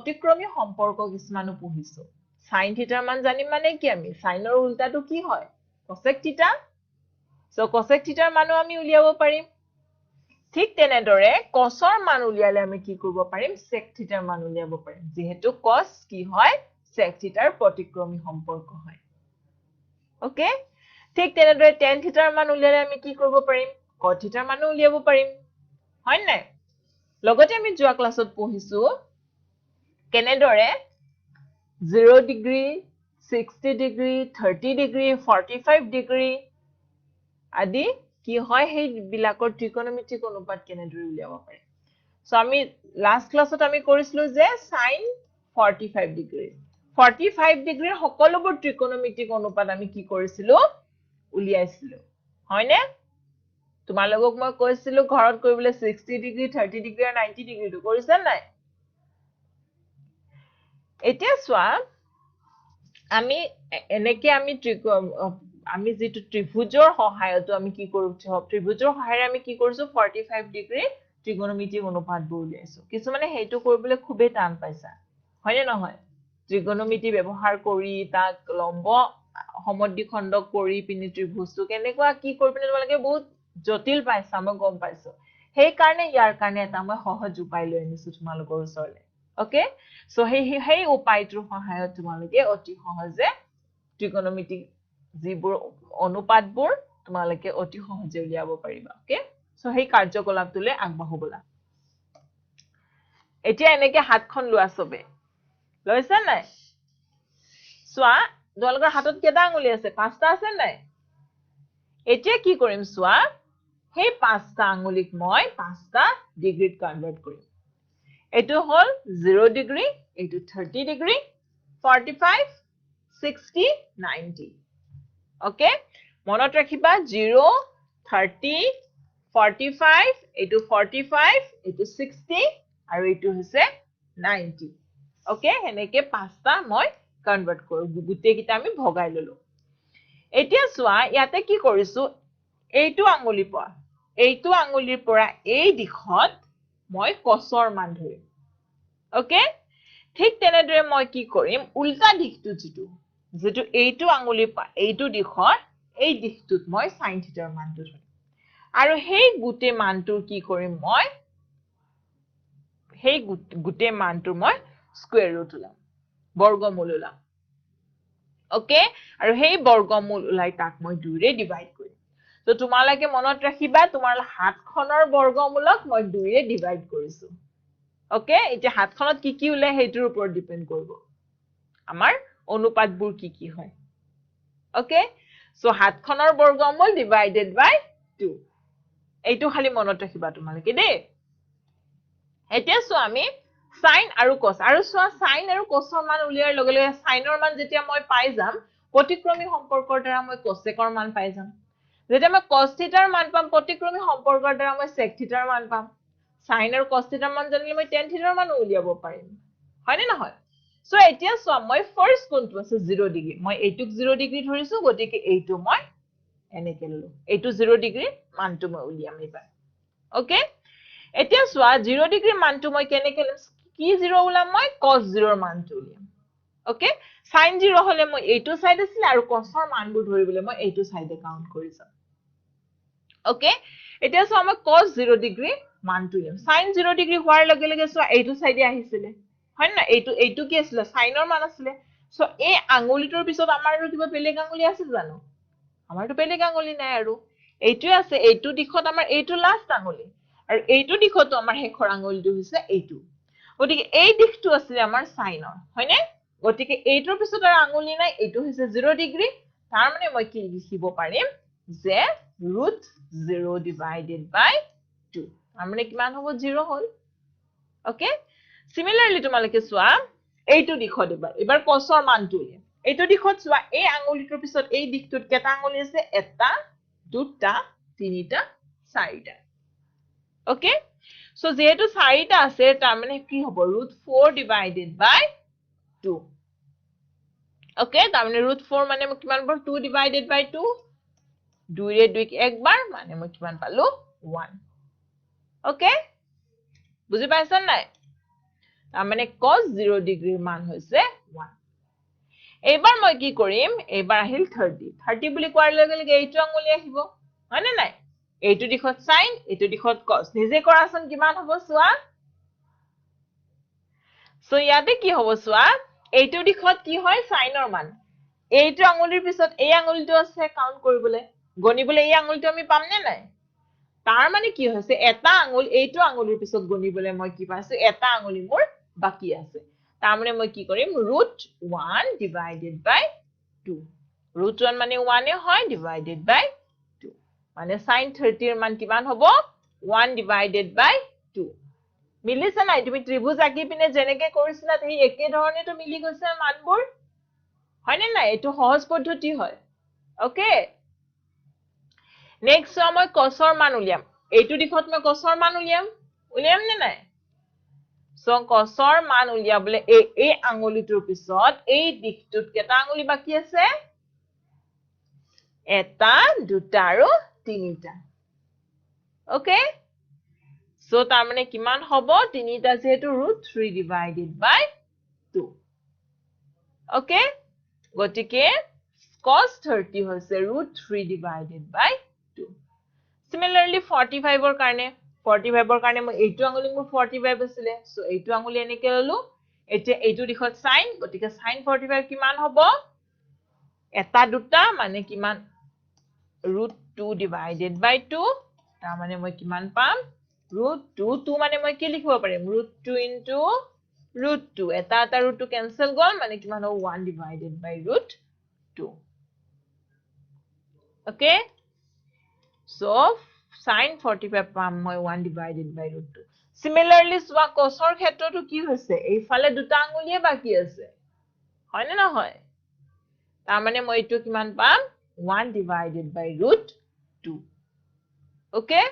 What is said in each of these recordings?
অতিক্ৰমী সম্পৰ্ক কিছুমানো পঢ়িছো sin থিটাৰ মান জানিম মানে কি আমি সাইনৰ উল্টাটো কি হয় cosec থিটা সো cosec থিটাৰ মানো আমি উলিয়াব পাৰিম ঠিক তেনেদৰে cosৰ মান উলিয়ালে আমি কি কৰিব পাৰিম sec থিটাৰ মান উলিয়াব পাৰিম যেহেতু cos কি হয় sec থিটাৰ প্ৰতিক্ৰমী সম্পৰ্ক হয় ওকে ঠিক তেনেদৰে tan থিটাৰ মান উলিয়ালে আমি কি কৰিব পাৰিম cot থিটাৰ মানো উলিয়াব পাৰিম হয় নাই লগতে আমি যোৱা ক্লাছত পঢ়িছো কেনেদৰে 0 ডিগ্ৰী 60 ডিগ্ৰী 30 ডিগ্ৰী 45 ডিগ্ৰী আদি কি হয় সেই বিলাকৰ ত্ৰিকোণমিতিক অনুপাত কেনেদৰে উলিয়াব পাৰে সো আমি লাষ্ট ক্লাছত আমি কৰিছিলো যে sin 45 ডিগ্ৰী 45 ডিগ্ৰীৰ সকলোবোৰ ত্ৰিকোণমিতিক অনুপাত আমি কি কৰিছিলো উলিয়াইছিলো হয়নে তোমালোকক মই কৈছিলো ঘৰত কৰিবলৈ 60 ডিগ্ৰী 30 ডিগ্ৰী আৰু 90 ডিগ্ৰীটো কৰিছা নাই এতিয়া চোৱা আমি এনেকে আমি যেটো ত্ৰিভুজৰ সহায়ত আমি কি কৰিছো ত্ৰিভুজৰ সহায়ৰে আমি কি কৰিছো 45 ডিগ্ৰী ত্ৰিকোণমিতিক অনুপাতবোৰ উলিয়াইছো কিছুমানে হেতু কৰিবলৈ খুবেই টান পাইছা হয়নে নহয় ত্ৰিকোণমিতি ব্যৱহাৰ কৰি তাক লম্ব সমদ্বিখণ্ডক কৰি পিনি ত্ৰিভুজটো কেনেকুৱা কি কৰিবনে তোমালোকে বহুত জটিল পাইছা মই গম পাইছো সেই কাৰণে ইয়াৰ কাৰণে এটা মই সহজ উপায় লৈ আনিছো তোমালোকৰ ওচৰলৈ ওকে সো সেই উপায়টোৰ সহায়ত তোমালোকে অতি সহজে ত্ৰিকোণমিতিক যিবোৰ অনুপাতবোৰ তোমালোকে অতি সহজে উলিয়াব পাৰিবা ওকে সো সেই কাৰ্যকলাপটোলৈ আগবাঢ়ো বলা এতিয়া এনেকে হাতখন লোৱা সবে লৈছা নাই চোৱা তোমালোকৰ হাতত কেইটা আঙুলি আছে পাঁচটা আছে নাই এতিয়া কি কৰিম চোৱা সেই পাঁচটা আঙুলিক মই পাঁচটা ডিগ্ৰীত কনভাৰ্ট কৰিম এটো হল 0 ডিগ্ৰী এটো 30 ডিগ্ৰী 45 60 90 ওকে মনত ৰাখিবা 0 30 45 এটো 45 এটো 60 আৰু এটো হৈছে 90 ওকে হেনেকে পাঁচটা মই কনভাৰ্ট কৰো গুটে কিটা আমি ভগাই ললো এতিয়া চোৱা ইয়াতে কি কৰিছো এইটো আঙুলিৰ পৰা এই দিশত মই cosৰ মান ধৰিম ওকে ঠিক তেনেদৰে মই কি কৰিম উল্টা দিশটো যেটো এইটো আঙুলিৰ পৰা এইটো দিশৰ এই দিশটোত মই sin থিটাৰ মানটো ধৰিম আৰু সেই গুটে মানটোৰ কি কৰিম মই সেই গুটে মানটোৰ মই স্কয়াৰ ৰুট উলাম বৰ্গমূল উলাম ওকে আৰু সেই বৰ্গমূল উলাই তাক মই 2 ৰে ডিভাইড কৰিম তো তোমালোকে মনত ৰাখিবা তোমাৰ হাতখনৰ বৰ্গমূলক মই 2 ৰে ডিভাইড কৰিছো ওকে এতিয়া হাতখনত কি উলাই হেইটোৰ ওপৰত ডিপেন্ড কৰিব আমাৰ অনুপাতবোৰ কি হয় ওকে সো হাতখনৰ বৰ্গমূল ডিভাইডেড বাই 2 এইটো খালি মনত ৰাখিবা তোমালোকে দেই এতিয়া সো আমি sin আৰু cos আৰু চোৱা sin আৰু cosৰ মান উলিয়াৰ লগে লগে sinৰ মান যেতিয়া মই পাই যাম প্ৰতিক্ৰমী সম্পৰ্কৰ দ্বাৰা মই cosecৰ মান পাই যাম যেতিয়া মই cos থিটাৰ মান পাম প্ৰতিক্ৰমী সম্পৰ্কৰ দ্বাৰা মই sec থিটাৰ মান পাম sin আৰু cos থিটাৰ মান জানিলে মই tan থিটাৰ মান উলিয়াব পাৰিম হয়নে নহয় সো এতিয়া চোৱা মই ফাৰ্স্ট কোনটো আছে 0 ডিগ্ৰী মই এইটোক 0 ডিগ্ৰী ধৰিছো গতিকে এইটো মই এনেকে ললো এইটো 0 ডিগ্ৰী মানটো মই উলিয়াম এবাৰ ওকে এতিয়া চোৱা 0 ডিগ্ৰী মানটো মই কেনেকে কি 0 উলাম মই cos 0 ৰ মানটো উলিয়াম ওকে sin 0 হলে মই এইটো সাইড আছিল আৰু cosৰ মানবোৰ ধৰিবলৈ মই এইটো সাইডে কাউন্ট কৰিছো ওকে এতিয়া চোৱা মই cos 0 ডিগ্ৰী মানটো উলিয়াম sin 0 ডিগ্ৰী হোৱাৰ লগে লগে চোৱা এইটো সাইডে আহিছিলে হয় না এইটো কি আছিল সাইনৰ মান আছিল সো এই আঙুলিটোৰ পিছত আমাৰ আৰু কিবা বেলেগ আঙুলি আছে জানো আমাৰটো বেলেগ আঙুলি নাই আৰু এইটোই আছে এইটো দিশত আমাৰ এইটো লাষ্ট আঙুলি আৰু এইটো দিশতো আমাৰ শেষৰ আঙুলিটো হৈছে এইটো গতিকে এই দিশটো আছে আমাৰ সাইনৰ হয়নে গতিকে এইটোৰ পিছত আৰু আঙুলি নাই এইটো হৈছে 0 ডিগ্ৰী তাৰ মানে মই কি লিখিব পাৰিম যে √0 divided by 2 মানে কিমান হ'ব 0 হ'ল ওকে সিমিলাৰলি তোমালোকে চোৱা এইটো দিশত এবাৰ cosৰ মানটো এইটো দিশত চোৱা এই আঙুলিটোৰ পিছত এই দিশটোত কেটা আঙুলি আছে এটা দুটা তিনিটা চাৰিটা ওকে সো যেহেতু চাৰিটা আছে তাৰ মানে কি হ'ব √4 divided by 2 ওকে তাৰ মানে √4 মানে কিমান হ'ব 2 divided by 2 2 ৰে 2 একবাৰ মানে মই কিমান পালো 1 ওকে বুজি পাইছা নাই তাৰ মানে cos 0 ডিগ্ৰীৰ মান হৈছে 1 এইবাৰ মই কি কৰিম এইবাৰ আহিল 30 30 বুলি কোৱাৰ লগে লগে এইটো আঙুলি আহিব হয়নে নাই এইটো দিশত sin এইটো দিশত cos নিজে কৰাচোন কিমান হ'ব চোৱা সো ইয়াতে কি হ'ব চোৱা এইটো দিশত কি হয় সাইনৰ মান এইটো আঙুলিৰ পিছত এই আঙুলিটো আছে কাউন্ট কৰিবলৈ গণিবলৈ এই আঙুলিটো আমি পাম নে নাই তাৰ মানে কি হৈছে এটা আঙুল এইটো আঙুলিৰ পিছত গণিবলৈ মই কি পাইছো এটা আঙুলি মোৰ বাকি আছে তাৰ মানে মই কি কৰিম √1 divided by 2 √1 মানে 1 এ হয় divided by 2 মানে sin 30 এর মান কিমান হ'ব 1 divided by 2 মিলিছে নাই তুমি ত্ৰিভুজ আঁকি পিনে যেনেকে কৰিছিলা সেই একে ধৰণে তো মিলি গৈছে মানবোৰ হয়নে নাই এটো সহজ পদ্ধতি হয় ওকে নেক্সট মই cosৰ মান উলিয়াম এইটো দিশত মই cosৰ মান উলিয়াম নে নাই সো cosৰ মান উলিয়াবলে এই আঙুলিটোৰ পিছত এই দিশটোত কেটা আঙুলি বাকি আছে এটা দুটা আৰু তিনিটা ওকে সো তাৰ মানে কিমান হ'ব তিনিটা যেহেতু √3 divided by 2 ওকে গটিকে cos 30 হৈছে √3 divided by 2 similarly 45 ৰ কাৰণে 45 ৰ কাৰণে মই এইটো আঙুলি মোৰ 45 আছিল সো এইটো আঙুলি এনেকে ললো এতিয়া এইটো দিশত sin গটিকে sin 45 কিমান হ'ব এটা দুটা মানে কিমান √2 divided by 2 তাৰ মানে মই কিমান পাম √2 মানে মই কি লিখিব পাৰিম √2 into √2 এটা √2 cancel গল মানে কিমান হ'ব 1 divided by √2 okay so sin 45 পাম মই 1 divided by √2 similarly সোৱা cosৰ ক্ষেত্ৰটো কি হৈছে এইফালে দুটা আঙুলিয়ে বাকি আছে হয় নে নহয় তাৰ মানে মই এইটো কিমান পাম 1 divided by √2 okay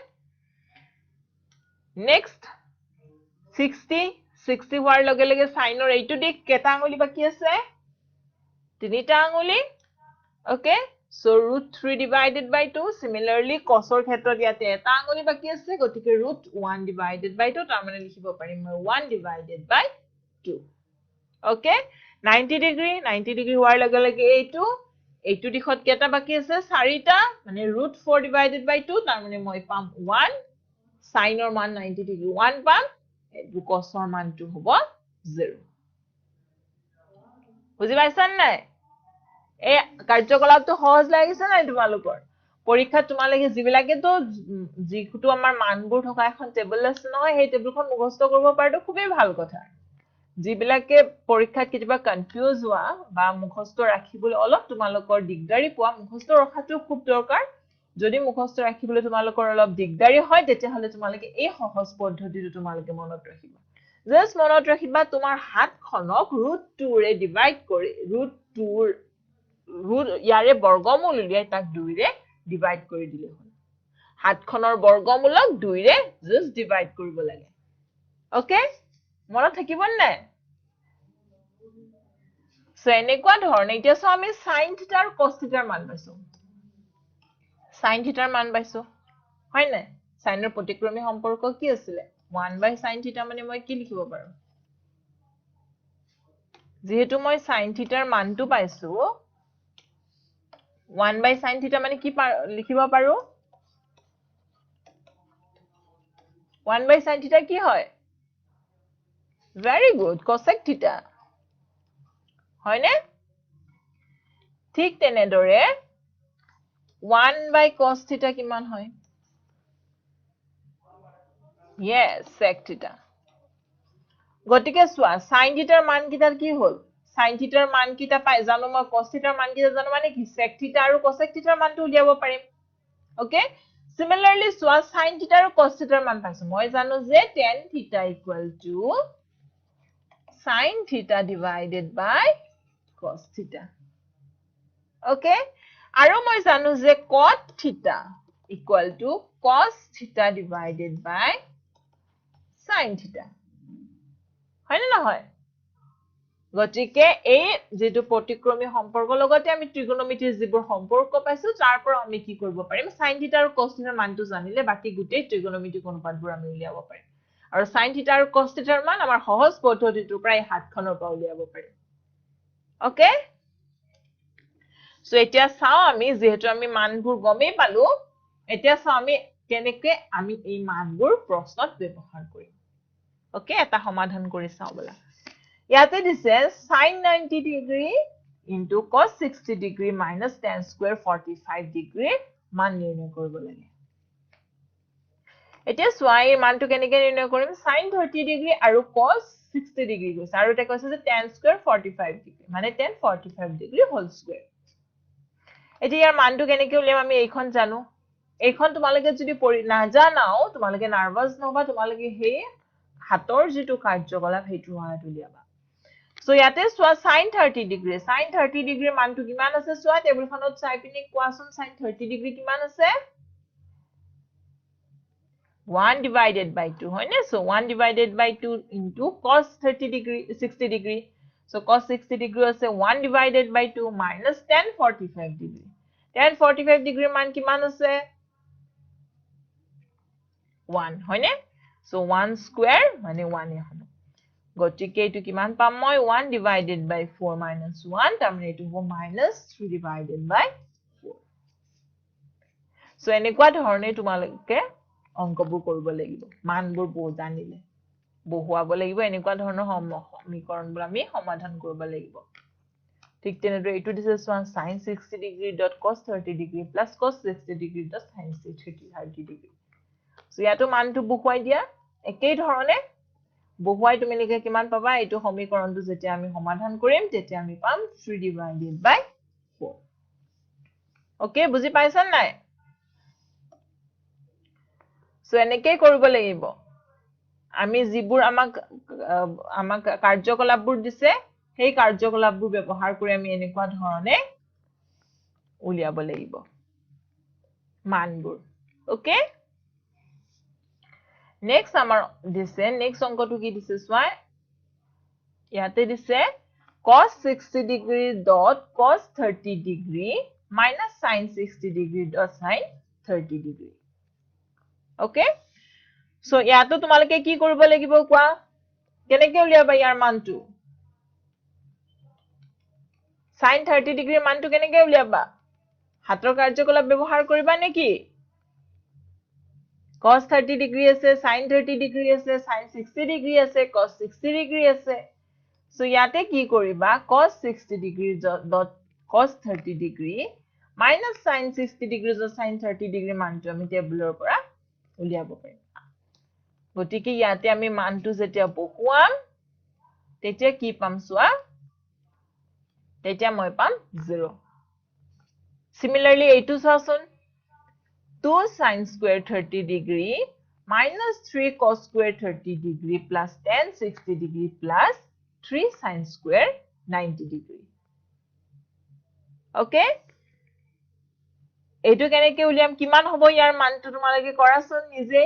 next 60 হোৱাৰ লগে লগে সাইনৰ এইটো দিক কেটা আঙুলি বাকি আছে তিনিটা আঙুলি okay so √3 divided by 2 similarly cosৰ ক্ষেত্ৰত ইয়াতে এটা আঙুলি বাকি আছে গতিকে √1 divided by 2 তাৰ মানে লিখিব পাৰিম মই 1 divided by 2 okay 90 ডিগ্ৰী হোৱাৰ লগে লগে এইটো দিশত কেটা বাকি আছে চাৰিটা মানে √4 divided by 2 তাৰ মানে মই পাম 1 সাইনৰ মান 90 ডিগ্ৰী 1 পাম এটো cosৰ মানটো হ'ব 0 বুজি পাইছান নাই এই কাৰ্যকলাপটো সহজ লাগিছে নাই তোমালোকৰ পৰীক্ষাত তোমালোকে জিবিলাকে তো জিকুটো আমাৰ মানবোৰ থকা এখন টেবুল আছে নহয় সেই টেবুলখন মুখস্থ কৰিব পাৰিটো খুবেই ভাল কথা জিবিলাকে পৰীক্ষাত কিবা কনফিউজ হোৱা বা মুখস্থ ৰাখিবলৈ অলপ তোমালোকৰ দিগদাৰি পোৱা মুখস্থ ৰখাটো খুব দৰকাৰ যদি মুখস্থ ৰাখিবলৈ তোমালোকৰ অলপ দিগদাৰি হয় তেতিয়াহলে তোমালোকে এই সহজ পদ্ধতিটো তোমালোকে মনত ৰাখিবা জাস্ট মনত ৰাখিবা তোমাৰ হাতখনক √2 ৰে ডিভাইড কৰি √2 ইয়াৰে বৰ্গমূল উলিয়াই তাক 2 ৰে ডিভাইড কৰি দিলে হ'ল হাতখনৰ বৰ্গমূলক 2 ৰে জাস্ট ডিভাইড কৰিব লাগে ওকে মনত থাকিব নাই সো এনেকুৱা ধৰণে এতিয়া সো আমি sin θ আৰু cos θ ৰ মান পাইছো sin θ ৰ মান পাইছো হয় নাই সাইনৰ প্ৰতিক্ৰমী সম্পৰ্ক কি আছিল 1/sin θ মানে মই কি লিখিব পাৰো যেহেতু মই sin θ ৰ মানটো পাইছো 1/sin θ মানে কি লিখিব পাৰো 1/sin θ কি হয় very good cosec θ হয় নে ঠিক তেনেদৰে 1/cos θ কিমান হয় yes sec θ গটিকে সোৱা sin θ ৰ মান কিটাৰ কি হল sin θ ৰ মান কিটা পাই জানো মই cos θ ৰ মান কিটা জানো মানে কি sec θ আৰু cosec θ ৰ মানটো উলিয়াব পাৰিম ওকে similarly সোৱা sin θ আৰু cos θ ৰ মান পাইছো মই জানো যে tan θ = sin θ divided by cos θ okay আৰু মই জানো যে cot θ = cos θ divided by sin θ হয় না নহয় গটিকে এই যেটো প্ৰতিক্ৰমী সম্পৰ্ক লগতে আমি ত্ৰিকোণমিতিৰ যিবোৰ সম্পৰ্ক পাইছো তাৰ পৰা আমি কি কৰিব পাৰিম sin θ আৰু cos θ ৰ মানটো জানিলে বাকি গুটেই ত্ৰিকোণমিতিক অনুপাতবোৰ আমি উলিয়াব পাৰিম আৰু sin θ আৰু cos θ ৰ মান আমাৰ সহজ পদ্ধতিটো প্ৰায় হাতখনৰ পৰা উলিয়াব পাৰি ওকে সো এতিয়া চাও আমি যেহেতু আমি মানবোৰ গমেই পালো এতিয়া চাও আমি কেনেকৈ আমি এই মানবোৰ প্ৰশ্নত ব্যৱহাৰ কৰিম ওকে এটা সমাধান কৰি চাও বলা ইয়াতে দিছে sin 90 degree into cos 60 degree minus tan square 45 degree মান নিৰ্ণয় কৰিব লাগে এতিয়া চোৱা এই মানটো কেনেকৈ নিৰ্ণয় কৰিম sin 30 degree আৰু cos 60 degree কৈছে আৰু এটা কৈছে যে tan square 45 degree মানে tan 45 degree whole square এতিয়া ইয়াৰ মানটো কেনেকৈ উলিয়াম আমি এইখন জানো এইখন তোমালোকে যদি নাজানাও তোমালোকে নাৰ্ভাছ নহবা তোমালোকে সেই হাতৰ যিটো কাৰ্যকলাপ সেইটো সহায়ত উলিয়াবা So ইয়াতে চোৱা sin 30 degree মানটো কিমান আছে চোৱা টেবুলখনত চাই পিনি কোৱাচোন sin 30 degree কিমান আছে 1 divided by 2 হয়নে so 1 divided by 2 into cos 30 degree 60 degree so cos 60 degree আছে 1 divided by 2 minus tan 45 degree tan 45 degree মান কিমান আছে 1 হয়নে so 1 square মানে 1 এখন গটিকে এটো কিমান পাম মই 1 divided by 4 minus 1 তাৰমানে এটো হ'ব minus 3 divided by 4 so এনেকুৱা ধৰণে তোমালোকে অংকবোৰ কৰিব লাগিব মানবোৰ জানিলে বহুৱাব লাগিব এনেকুৱা ধৰণৰ সমীকৰণবোৰ আমি সমাধান কৰিব লাগিব ঠিক তেনেদৰে এটো দিছে চোৱা sin 60 degree dot cos 30 degree plus cos 60 degree dot sin 30 degree so ইয়াটো মানটো বহুৱাই দিয়া একেই ধৰণে বহুৱাই তুমি লিখে কিমান পাবা এটো সমীকৰণটো যেতিয়া আমি সমাধান কৰিম তেতিয়া আমি পাম 3 divided by 4 ওকে বুজি পাইছান নাই সো এনেকৈ কৰিব লাগিব আমি যিবোৰ আমাক কাৰ্যকলাপবোৰ দিছে সেই কাৰ্যকলাপবোৰ ব্যৱহাৰ কৰি আমি এনেকুৱা ধৰণে উলিয়াব লাগিব মানবোৰ ওকে Next আমাৰ দিছে next অংকটো কি দিছে চোৱা ইয়াতে দিছে cos 60 degree dot cos 30 degree minus sin 60 degree dot sin 30 degree okay so ইয়াতো তোমালোকে কি কৰিব লাগিব কোৱা কেনেকৈ উলিয়াবা ইয়াৰ মানটো sin 30 degree মানটো কেনেকৈ উলিয়াবা হাতৰ কাৰ্যকলাপ ব্যৱহাৰ কৰিবা নেকি cos 30 degree আছে sin 30 degree আছে sin 60 degree আছে cos 60 degree আছে so ইয়াতে কি কৰিবা cos 60 degree dot cos 30 degree minus sin 60 degree dot sin 30 degree মানটো আমি টেবুলৰ পৰা উলিয়াব পাৰিম গটিকে ইয়াতে আমি মানটো যেতিয়া বহুৱাম তেতিয়া কি পাম চোৱা তেতিয়া মই পাম 0 similarly এইটো চাচোন 2 sin square 30 degree minus 3 cos square 30 degree plus tan 60 degree plus 3 sin square 90 degree okay এইটো কেনেকৈ উলিয়াম কিমান হ'ব ইয়াৰ মানটো তোমালোকে কৰাচোন নিজে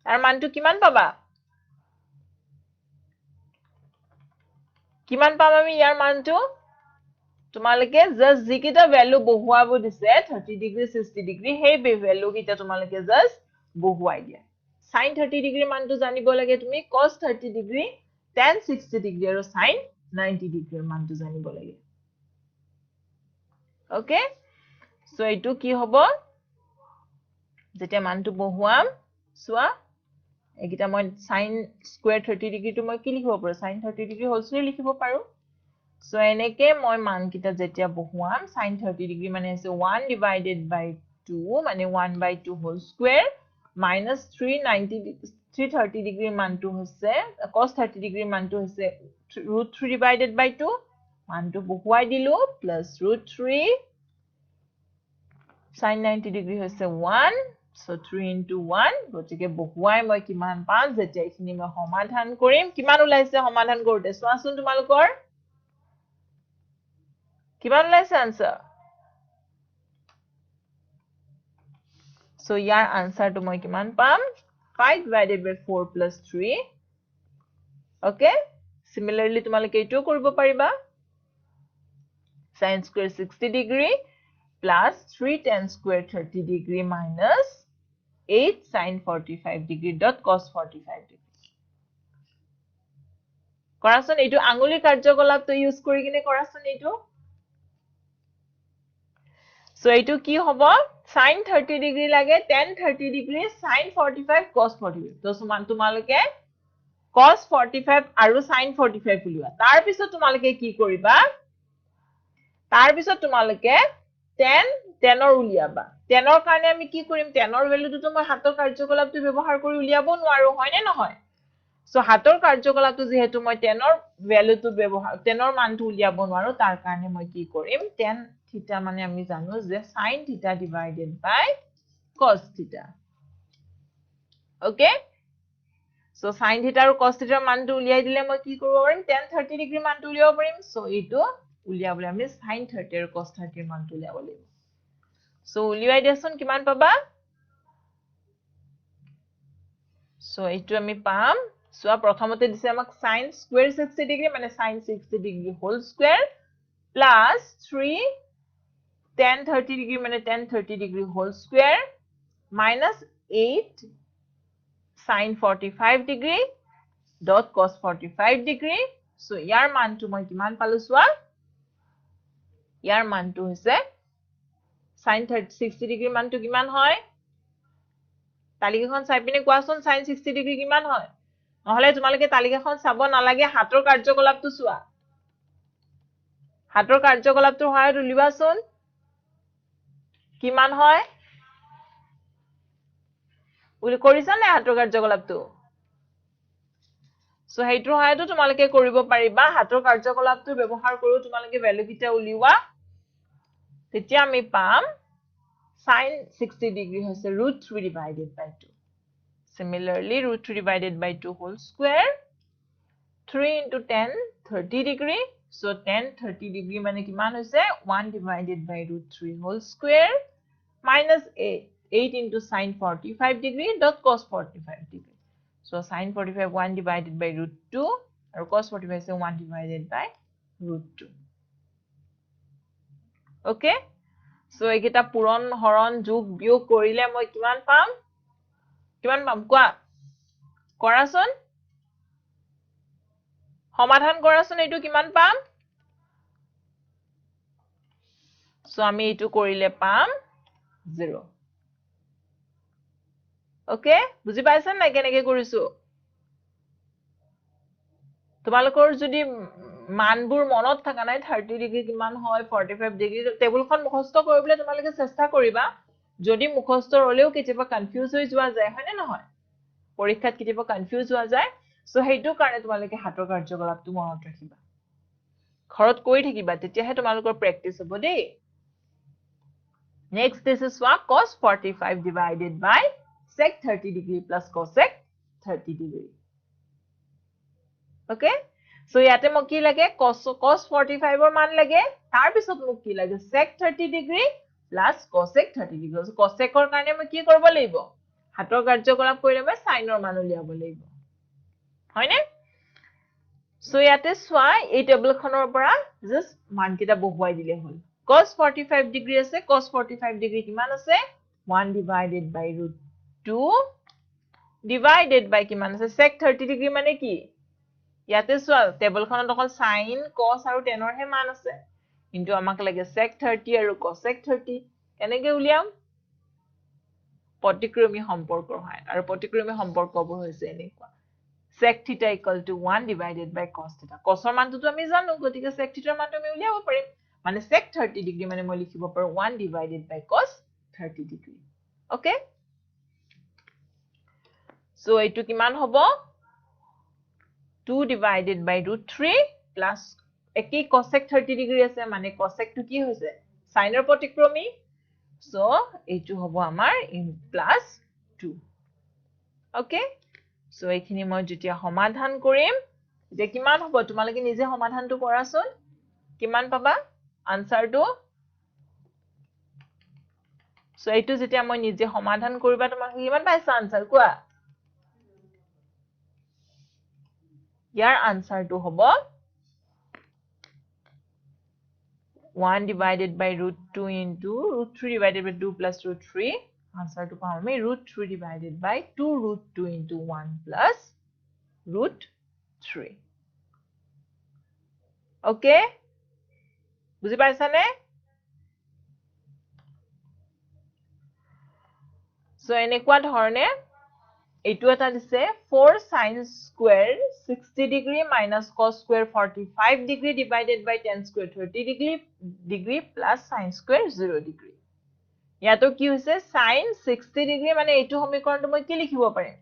ইয়াৰ মানটো কিমান পাবা কিমান পাম আমি ইয়াৰ মানটো তোমালোকে জাস্ট যিকিটা ভ্যালু বহুৱাব দিছে 30 ডিগ্ৰী 60 ডিগ্ৰী সেই ভ্যালু কিটা তোমালোকে জাস্ট বহুৱাই দিয়া sin 30 ডিগ্ৰী মানটো জানিব লাগে তুমি cos 30 ডিগ্ৰী tan 60 ডিগ্ৰী আৰু sin 90 ডিগ্ৰীৰ মানটো জানিব লাগে ওকে সো এইটো কি হ'ব যেতিয়া মানটো বহুৱাম চোৱা একিটা মই sin square 30 ডিগ্ৰী টো মই কি লিখিব পাৰো sin 30 ডিগ্ৰী হোল স্কয়াৰ লিখিব পাৰো So এনেকে মই মান কিটা যেতিয়া বহুৱাম sin 30 degree মানে আছে 1 divided by 2 মানে 1 by 2 whole square minus 330 degree মানটো হৈছে cos 30 degree মানটো হৈছে root 3 divided by 2 মানটো বহুৱাই দিলো plus root 3 sin 90 degree হৈছে 1 so 3 into 1 গতিকে বহুৱাই মই কিমান পাম যেতিয়া এইখিনি মই সমাধান কৰিম কিমান ওলাইছে সমাধান কৰোতে চোৱাচোন তোমালোকৰ কিমান ওলাইছে আনসাৰ so ইয়াৰ আনসাৰটো মই কিমান পাম 5 divided by 4 plus 3 okay similarly তোমালোকে এইটো কৰিব পাৰিবা sin square 60 degree plus 3 tan square 30 degree minus 8 sin 45 degree dot cos 45 degree. কৰাচোন এইটো আঙুলিৰ কাৰ্যকলাপটো ইউজ কৰি কিনে কৰাচোন এইটো সো এইটো কি হ'ব sin 30 degree লাগে tan 30 degree sin 45 cos 45 তো সমান তোমালোকে cos 45 আৰু sin 45 উলিওৱা তাৰ পিছত তোমালোকে কি কৰিবা তাৰ পিছত তোমালোকে tan ৰ উলিয়াবা tan ৰ কাৰণে আমি কি কৰিম tan ৰ ভ্যালুটো মই হাতৰ কাৰ্যকলাপটো ব্যৱহাৰ কৰি উলিয়াব নোৱাৰো হয় নে নহয় সো হাতৰ কাৰ্যকলাপটো যেহেতু মই tan ৰ ভ্যালুটো ব্যৱহাৰ tan ৰ মানটো উলিয়াব নোৱাৰো তাৰ কাৰণে মই কি কৰিম tan থিটা মানে আমি জানো যে sin থিটা ডিভাইডেড বাই cos theta okay so sin থিটা আৰু cos থিটাৰ মানটো উলিয়াই দিলে মই কি কৰিব পাৰিম tan 30 ডিগ্ৰী মানটো উলিয়াব পাৰিম সো এইটো উলিয়াবলৈ আমি sin 30 আৰু cos 30 মানটো উলিয়াব লাগিব সো উলিয়াই দিয়াচোন কিমান পাবা সো এইটো আমি পাম সো প্ৰথমতে দিছে আমাক sin square 60 degree মানে sin 60 degree whole square plus 3 tan 30 degree মানে tan 30 degree whole square minus 8 sin 45 degree dot cos 45 degree so ইয়াৰ মানটো মই কিমান পালো সোৱা ইয়াৰ মানটো হৈছে sin 60 degree মানটো কিমান হয় তালিকাখন চাই পিনে কোৱাচোন sin 60 degree কিমান হয় নহলে তোমালোকে তালিকাখন চাব নালাগে হাতৰ কাৰ্যকলাপটো চোৱা হাতৰ কাৰ্যকলাপটো হয় উলিবাচোন কিমান হয় উলি কৰিছা নে হাতৰ কাৰ্যকলাপটো সো হেইটো হয়তো তোমালোকে কৰিব পাৰিবা হাতৰ কাৰ্যকলাপটো ব্যৱহাৰ কৰি তোমালোকে ভ্যালু কিটা উলিওৱা তেতিয়া আমি পাম sin 60 degree হৈছে √3 divided by 2 similarly √3 divided by 2 whole square 3 into 10 30 degree so tan 30 degree মানে কিমান হৈছে 1 divided by √3 whole square minus 8 into sin 45 degree dot cos 45 degree so sin 45 1 divided by √2 আৰু cos 45 is 1 divided by √2 okay so এইকেইটা পূৰণ হৰণ যোগ বিয়োগ কৰিলে মই কিমান পাম কোৱা কৰাচোন সমাধান কৰাচোন এইটো কিমান পাম সো আমি এইটো কৰিলে পাম 0 ওকে বুজি পাইছান নাই কেনেকৈ কৰিছো তোমালোকৰ যদি মানবোৰ মনত থাকা নাই 30 ডিগ্ৰী কিমান হয় 45 ডিগ্ৰী টেবুলখন মুখস্থ কৰিবলৈ তোমালোকে চেষ্টা কৰিবা যদি মুখস্থ হলেও কেতিয়াবা কনফিউজ হৈ যোৱা যায় হয় নে নহয় পৰীক্ষাত কেতিয়াবা কনফিউজ হোৱা যায় সো হেইটো কাৰণে তোমালোকে হাতৰ কাৰ্যকলাপটো মনত ৰাখিবা ঘৰত কৰি থাকিবা তেতিয়াহে তোমালোকৰ প্ৰেক্টিস হ'ব দেই next this is what cos 45 divided by sec 30 degree plus cosec 30 degree okay so ইয়াতে মোক কি লাগে cos 45 ৰ মান লাগে তাৰ পিছত মোক কি লাগে sec 30 degree plus cosec 30 degree so cosec ৰ কাৰণে মই কি কৰিব লাগিব হাতৰ কাৰ্যকলাপ কৰিলে মই sin ৰ মান উলিয়াব লাগিব হয়নে so ইয়াতে সোৱা এই টেবুলখনৰ পৰা জাস্ট মান কিটা বহুৱাই দিলে হ'ল cos 45 degree আছে cos 45 degree কিমান আছে 1 divided by √2 divided by কিমান আছে sec 30 degree মানে কি ইয়াতে সোৱা টেবুলখনত অকল sin cos আৰু tan ৰ হে মান আছে কিন্তু আমাক লাগে sec 30 আৰু cosec 30 কেনেকৈ উলিয়াম প্ৰতিক্ৰমী সম্পৰ্ক হয় আৰু প্ৰতিক্ৰমী সম্পৰ্কবোৰ হৈছে এনেকুৱা sec theta equal to 1 divided by cos theta cos ৰ মানটো আমি জানো গতিকে sec theta ৰ মানটো আমি উলিয়াব পাৰিম মানে sec 30 degree মানে মই লিখিব পাৰো 1 divided by cos 30 degree okay so এইটো কিমান হ'ব 2 divided by √3 plus একেই cosec 30 degree আছে মানে cosec টো কি হৈছে sin ৰ প্ৰতিক্ৰমী so এইটো হ'ব আমাৰ plus 2 okay so এইখিনি মই যেতিয়া সমাধান কৰিম যে কিমান হ'ব তোমালোকে নিজে সমাধানটো কৰাচোন কিমান পাবা আনসাৰটো so এইটো যেতিয়া মই নিজে সমাধান কৰিবা তোমালোকে কিমান পাইছা আনসাৰ কোৱা ইয়াৰ আনসাৰটো হ'ব 1 divided by √2 into √3 divided by 2 plus √3 answer to পাম আমি √3 divided by 2 √2 into 1 plus √3 okay বুজি পাইছানে so এনেকুৱা ধৰণে এইটো এটা দিছে 4 sin square 60 degree minus cos square 45 degree divided by tan square 30 degree plus sin square 0 degree ইয়াতো কি হৈছে sin 60 degree মানে এইটো সমীকৰণটো মই কি লিখিব পাৰিম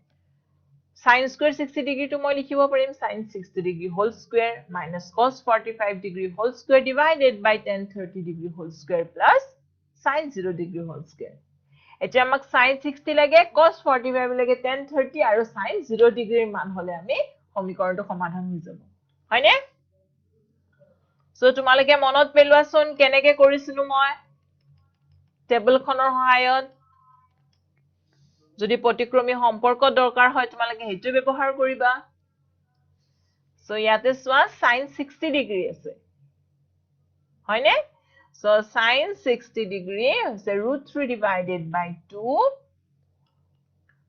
sin square 60 degree to মই লিখিব পাৰিম sin 60 degree whole square minus cos 45 degree whole square divided by tan 30 degree whole square plus sin 0 degree whole square এতিয়া আমাক sin 60 লাগে cos 45 লাগে tan 30 আৰু sin 0 degree মান হলে আমি সমীকৰণটো সমাধান হৈ যাব হয়নে সো তোমালোকে মনত পেলোৱাছোন কেনেকে কৰিছিলো মই টেবুলখনৰ সহায়ত যদি প্ৰতিক্ৰমী সম্পৰ্ক দৰকাৰ হয় তোমালোকে হেতু ব্যৱহাৰ কৰিবা সো ইয়াতে সোৱা sin 60 ডিগ্ৰী আছে হয়নে সো sin 60 ডিগ্ৰী আছে √3 divided by 2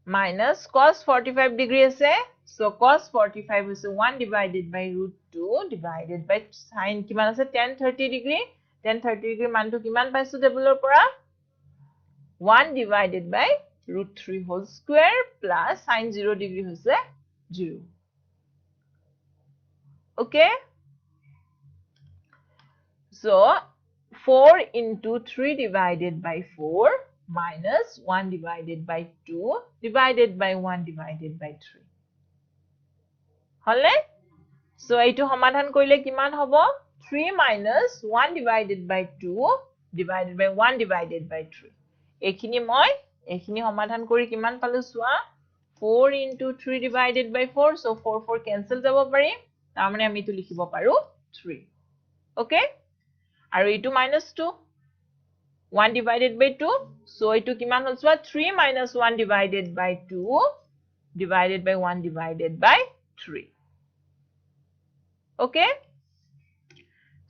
minus cos 45 degree আছে সো cos 45 হৈছে 1 divided by √2 divided by sin কিমান আছে tan 30 ডিগ্ৰী tan 30 ডিগ্ৰী মানটো কিমান পাইছো টেবুলৰ পৰা 1 divided by √3 whole square plus sin 0 degree হৈছে 0 okay so 4 into 3 divided by 4 minus 1 divided by 2 divided by 1 divided by 3 হলে so এইটো সমাধান কৰিলে কিমান হ'ব 3 minus 1 divided by 2 divided by 1 divided by 3 এইখিনি মই এইখিনি সমাধান কৰি কিমান পালো সোৱা 4 into 3 divided by 4 so 4 4 cancel যাব পাৰি তাৰ মানে আমি ইটো লিখিব পাৰো 3 okay আৰু ইটো -2 1 divided by 2 so ইটো কিমান হ'ল সোৱা 3 minus 1 divided by 2 divided by 1 divided by 3 okay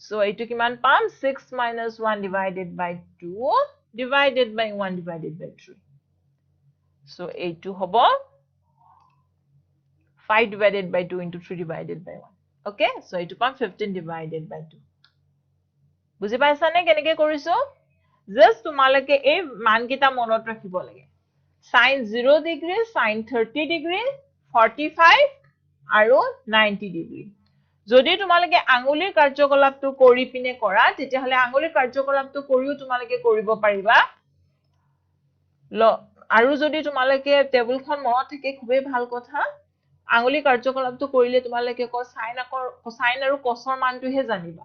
so এইটো কিমান পাম 6 minus 1 divided by 2 divided by 1 divided by 3 so এইটো হ'ব 5 divided by 2 into 3 divided by 1 okay so এইটো পাম 15 divided by 2 বুজি পাইছানে কেনেকে কৰিছো just তোমালকে এই মানকিটা মনত ৰাখিব লাগে sin 0 degree sin 30 degree 45 আৰু 90 degree যদি তোমালকে আঙুলিৰ কাৰ্যকলাপটো কৰি পিনে কৰা তেতিয়া হলে আঙুলিৰ কাৰ্যকলাপটো কৰিও তোমালকে কৰিব পাৰিবা আৰু যদি তোমালকে টেবুলখন মনত থাকে খুবেই ভাল কথা আঙুলি কাৰ্যকলাপটো কৰিলে তোমালকে sin আৰু cosৰ মানটোহে জানিবা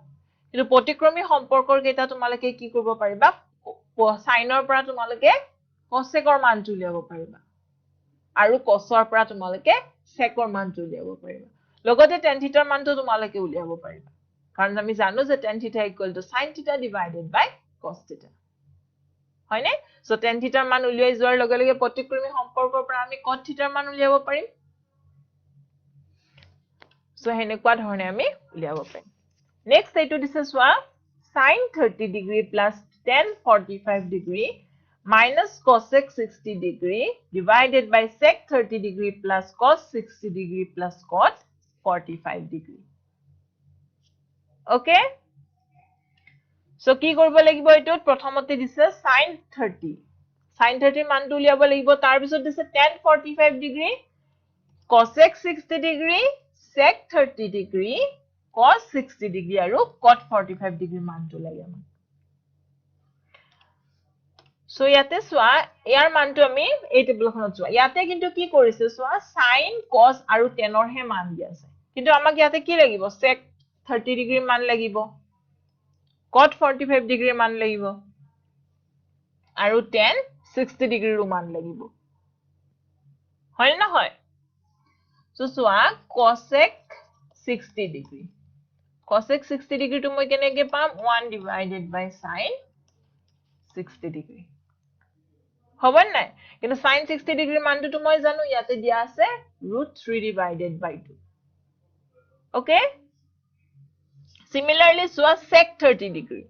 কিন্তু প্ৰতিক্ৰমী সম্পৰ্কৰ কেইটা তোমালকে কি কৰিব পাৰিবা sinৰ পৰা তোমালকে cosecৰ মানটো উলিয়াব পাৰিবা আৰু cosৰ পৰা তোমালকে secৰ মানটো উলিয়াব পাৰিবা লগতে tan theta মানটো তোমালকে উলিয়াব পাৰিবা কাৰণ আমি জানো যে tan theta = sin theta divided by cos theta হয়নে সো tan theta মান উলিয়াই যোৱাৰ লগে লগে প্ৰতিক্ৰমী সম্পৰ্কৰ পৰা আমি cot theta মান উলিয়াব পাৰিম সো হেনেকুৱা ধৰণে আমি উলিয়াব পাৰিম নেক্সট এইটো দিছে সোৱা sin 30 degree plus tan 45 degree minus cosec 60 degree divided by sec 30 degree plus cos 60 degree plus cot 45 degree okay so কি কৰিব লাগিব এইটোত প্ৰথমতে দিছে sin 30 মানটো উলিয়াব লাগিব তাৰ পিছত দিছে tan 45 degree cosec 60 degree sec 30 degree cos 60 degree আৰু cot 45 degree মানটো লাগে আমাক so ইয়াতে সোৱা ইয়াৰ মানটো আমি এই টেবুলখনত সোৱা ইয়াতে কিন্তু কি কৰিছে সোৱা sin cos আৰু tan ৰ হে মান দিয়া আছে কিন্তু আমাক ইয়াতে কি লাগিব sec 30 degree মান লাগিব cot 45 degree মান লাগিব আৰু tan 60 degree ৰ মান লাগিব হয় না হয় so সোৱা cosec 60 degree cosec 60 degree to মই কেনেকে পাম 1 divided by sin 60 degree হ'ব নাই কিন্তু sin 60 degree মানটো তো মই জানো ইয়াতে দিয়া আছে √3 divided by 2 okay similarly সোৱা sec 30 degree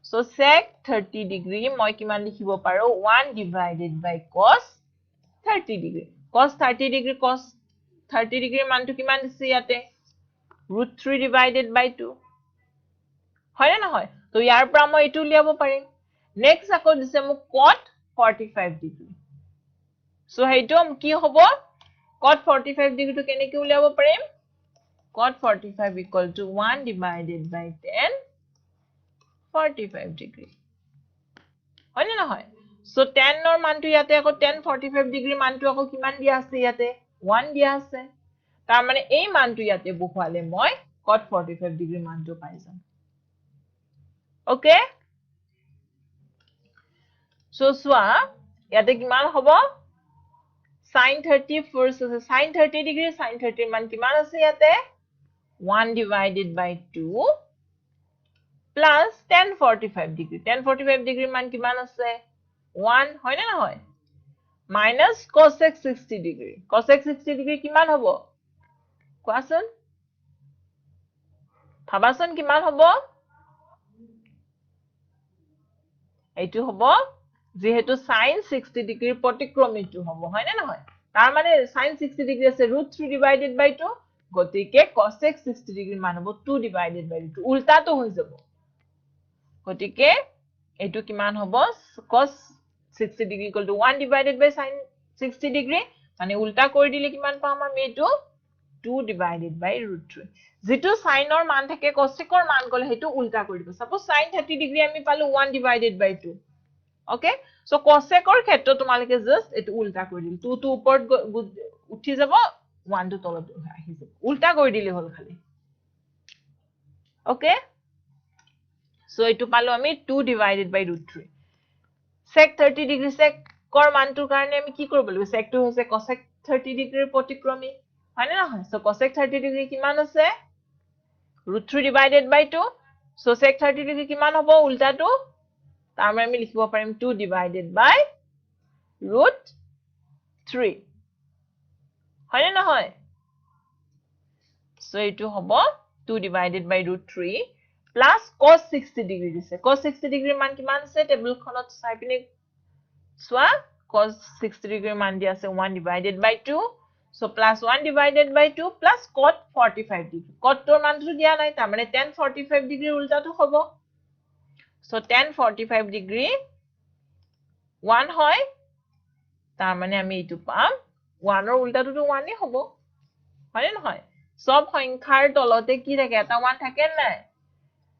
So sec 30 degree মই কিমান লিখিব পাৰো 1 divided by cos 30 degree. Cos 30 degree cos 30 degree মানটো কিমান দিছে ইয়াতে root 3 divided by 2 হয় না নহয় তো ইয়াৰ পৰা মই এটো উলিয়াব পাৰিম নেক্সট আকৌ দিছে মোক cot 45 degree so হেইটো কি হ'ব cot 45 degree to কেনেকৈ উলিয়াব পাৰিম cot 45 equal to 1 divided by 10 45 degree হয় না নহয় so 10 ৰ মানটো ইয়াতে আকৌ 10 45 degree মানটো আকৌ কিমান দিয়া আছে ইয়াতে 1 দিয়া আছে তাৰ মানে এই মানটো ইয়াতে বহুৱালে মই cot 45 degree মানটো পাই যাম okay so চোৱা ইয়াতে কিমান হ'ব sin 30 first আছে sin 30 degree sin 30 মান কিমান আছে ইয়াতে 1 divided by 2 plus 1045 degree 1045 degree মান কিমান আছে 1 হয় না নহয় minus cosec 60 degree cosec 60 degree কিমান হ'ব কোৱাচোন ভাবাচোন কিমান হ'ব এইটো হ'ব যেহেতু sin 60 degree প্ৰতিক্ৰমিটো হ'ব হয় না নহয় তাৰ মানে sin 60 degree আছে √3 divided by 2 গতিকে cosec 60 degree মান হ'ব 2 divided by 2 উল্টাটো হৈ যাব গতিকে এটো কিমান হ'ব cos 60 degree equal to 1 divided by sin 60 degree মানে উল্টা কৰি দিলে কিমান পাম আমি এটো 2 divided by √3 যেটো sin ৰ মান থাকে cosec ৰ মান গলে হেতু উল্টা কৰি দিব suppose sin 30 degree আমি পালো 1 divided by 2 okay so cosec ৰ ক্ষেত্ৰত তোমালকে জাস্ট এটো উল্টা কৰি দিল 2 টো ওপৰত উঠি যাব 1 টো তলত আহি যাব উল্টা কৰি দিলে হল খালি okay so এটো পালো আমি 2 divided by √3 sec 30 degree sec কৰ মানটোৰ কাৰণে আমি কি কৰিব লাগিব sec টো হৈছে cosec 30 degree প্ৰতিক্ৰমী হয় না নহয় so cosec 30 degree কিমান আছে √3 divided by 2 so sec 30 degree কিমান হ'ব উল্টাটো তাৰ মানে আমি লিখিব পাৰিম 2 divided by √3 হয় না নহয় so এটো হ'ব 2 divided by √3 plus cos 60 degree দিছে cos 60 degree মান কিমান আছে টেবুলখনত চাই পিনে চোৱা cos 60 degree মান দিয়া আছে 1 divided by 2 so plus 1 divided by 2 plus cot 45 degree cot ৰ মানটো দিয়া নাই তাৰ মানে tan 45 degree উল্টাটো হ'ব so tan 45 degree 1 হয় তাৰ মানে আমি এটো পাম 1 ৰ উল্টাটো 1 এ হ'ব হয় না নহয় সব সংখ্যাৰ তলতে কি থাকে এটা 1 থাকে নাই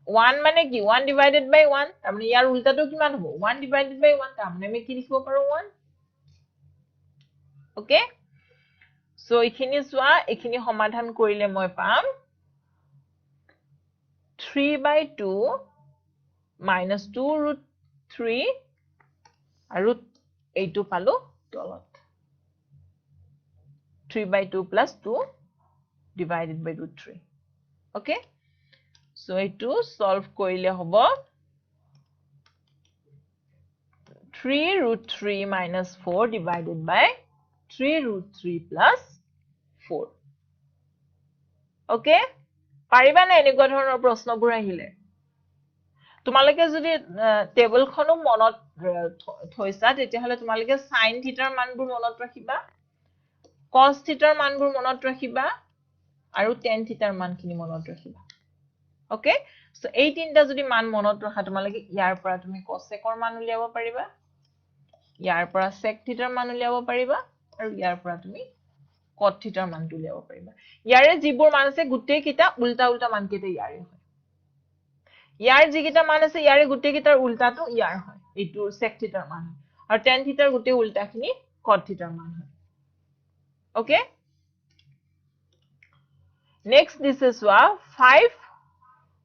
1 মানে কি 1 divided by 1 তাৰ মানে ইয়াৰ উল্টাটো কিমান হ'ব 1 divided by 1 তাৰ মানে আমি কি লিখিব পাৰো 1 okay so এখিনি চোৱা এখিনি সমাধান কৰিলে মই পাম 3 by 2 minus 2 √3 আৰু এইটো পালো তলত 3 by 2 plus 2 divided by √3 okay so এইটো solve কৰিলে হ'ব 3 √3 minus 4 divided by 3 √3 plus 4 okay পাৰিবা না এনেকুৱা ধৰণৰ প্ৰশ্নবোৰ আহিলে তোমালকে যদি টেবুলখনো মনত থৈছা তেতিয়া হলে তোমালকে sin θ ৰ মানবোৰ মনত ৰাখিবা cos θ ৰ মানবোৰ মনত ৰাখিবা আৰু tan θ ৰ মানখিনি মনত ৰাখিবা okay so এই তিনটা যদি মান মনত ৰাখা তোমালকে ইয়াৰ পৰা তুমি cosec ৰ মান উলিয়াব পাৰিবা ইয়াৰ পৰা sec θ ৰ মান উলিয়াব পাৰিবা আৰু ইয়াৰ পৰা তুমি cot θ ৰ মানটো উলিয়াব পাৰিবা ইয়াৰে যিবোৰ মান আছে গুটেই কিটা উল্টা উল্টা মান কেতে ইয়াৰে হয় ইয়াৰ যিকিটা মান আছে ইয়াৰে গুটেই কিটাৰ উল্টাটো ইয়াৰ হয় এইটো sec θ ৰ মান আৰু tan θ ৰ গুটেই উল্টাখিনি cot θ ৰ মান হয় okay next this is 5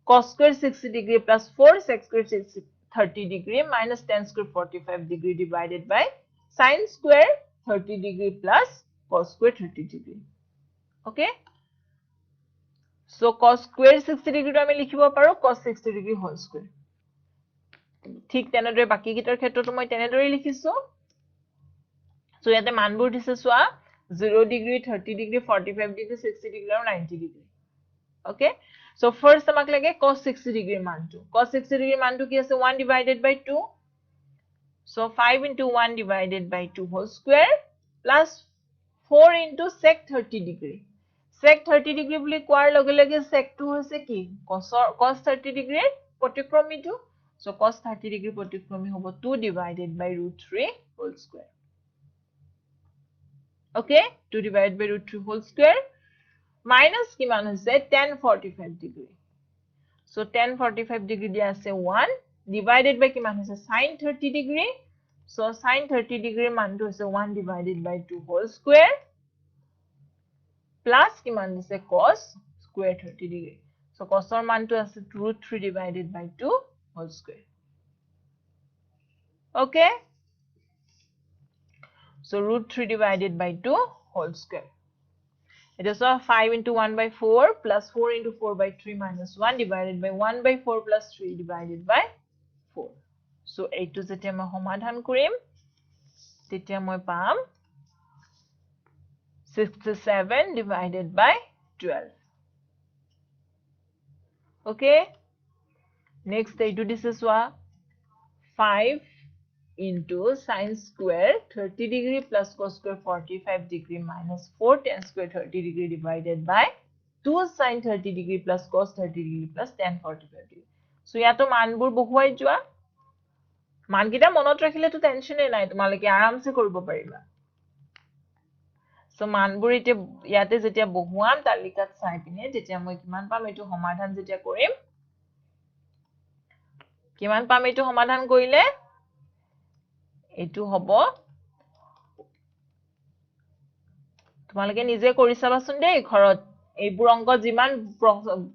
cos square 60 degree plus 4 sec square 30 degree minus tan square 45 degree divided by sin square 30 degree plus cos square 30 degree okay so cos square 60 degree to আমি লিখিব পাৰো cos 60 degree whole square ঠিক তেনেদৰে বাকি কিটাৰ ক্ষেত্ৰটো মই তেনেদৰে লিখিছো so ইয়াতে মানবোৰ দিছে চোৱা 0 degree 30 degree 45 degree 60 degree আৰু 90 degree okay So first আমাক লাগে cos 60 degree মানটো cos 60 degree মানটো কি আছে 1 divided by 2 so 5 into 1 divided by 2 whole square plus 4 into sec 30 degree sec 30 degree বুলি কোৱাৰ লগে লগে sec টো হৈছে কি cos 30 degree প্ৰতিক্ৰমীটো so cos 30 degree প্ৰতিক্ৰমী হ'ব 2 divided by root 3 whole square okay 2 divided by root 3 whole square minus কিমান হৈছে tan 45 degree so tan 45 degree দিয়া আছে 1 divided by কিমান হৈছে sin 30 degree so sin 30 degree মানটো হৈছে 1 divided by 2 whole square plus কিমান দিছে cos square 30 degree so cos ৰ মানটো আছে root 3 divided by 2 whole square okay so root 3 divided by 2 whole square it is 5 into 1 by 4 plus 4 into 4 by 3 minus 1 divided by 1 by 4 plus 3 divided by 4 so এইটো যেতিয়া মই সমাধান কৰিম তেতিয়া মই পাম 67 divided by 12 okay next এইটো দিছে চোৱা 5 into sin square 30 degree plus cos square 45 degree minus 4 tan square 30 degree divided by 2 sin 30 degree plus cos 30 degree plus tan 45 degree so ইয়াতো মানবোৰ বহুৱাই যোৱা মানকিটা মনত ৰাখিলে তো টেনচনে নাই তোমালকে আৰামছে কৰিব পাৰিবা so মানবোৰ ইয়াতে যেতিয়া বহুৱাম তালিকাত চাই পিনে যেতিয়া মই কিমান পাম এটো সমাধান যেতিয়া কৰিম কিমান পাম এটো সমাধান কৰিলে এটো হ'ব তোমালকে নিজে কৰি চাবাচোন দেই ঘৰত এইবোৰ অংক যিমান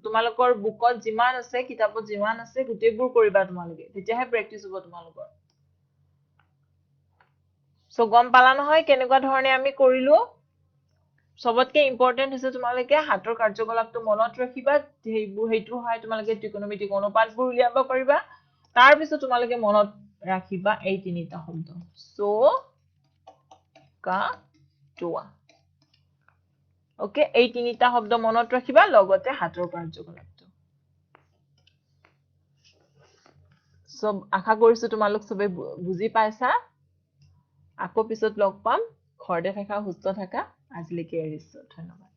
তোমালকৰ বুকত যিমান আছে কিতাপত যিমান আছে গুটেইবোৰ কৰিবা তোমালকে তেতিয়াহে প্ৰেক্টিস হ'ব তোমালকৰ সো গম পালা নহয় কেনেকুৱা ধৰণে আমি কৰিলো সবতকে ইম্পৰ্টেন্ট হৈছে তোমালকে হাতৰ কাৰ্যকলাপটো মনত ৰাখিবা হেইটো হয় তোমালকে ত্ৰিকোণমিতিক অনুপাতবোৰ উলিয়াব পাৰিবা তাৰ পিছত তোমালকে মনত ৰাখিবা এই তিনিটা শব্দ সো কা টোৱা ওকে এই তিনিটা শব্দ মনত ৰাখিবা লগতে হাতৰ কাৰ্যকলাপটো সব আশা কৰিছো তোমালোক সবে বুজি পাইছা আকৌ পিছত লগ পাম ঘৰতে থাকা সুস্থ থাকা আজিলৈকে এৰিছো ধন্যবাদ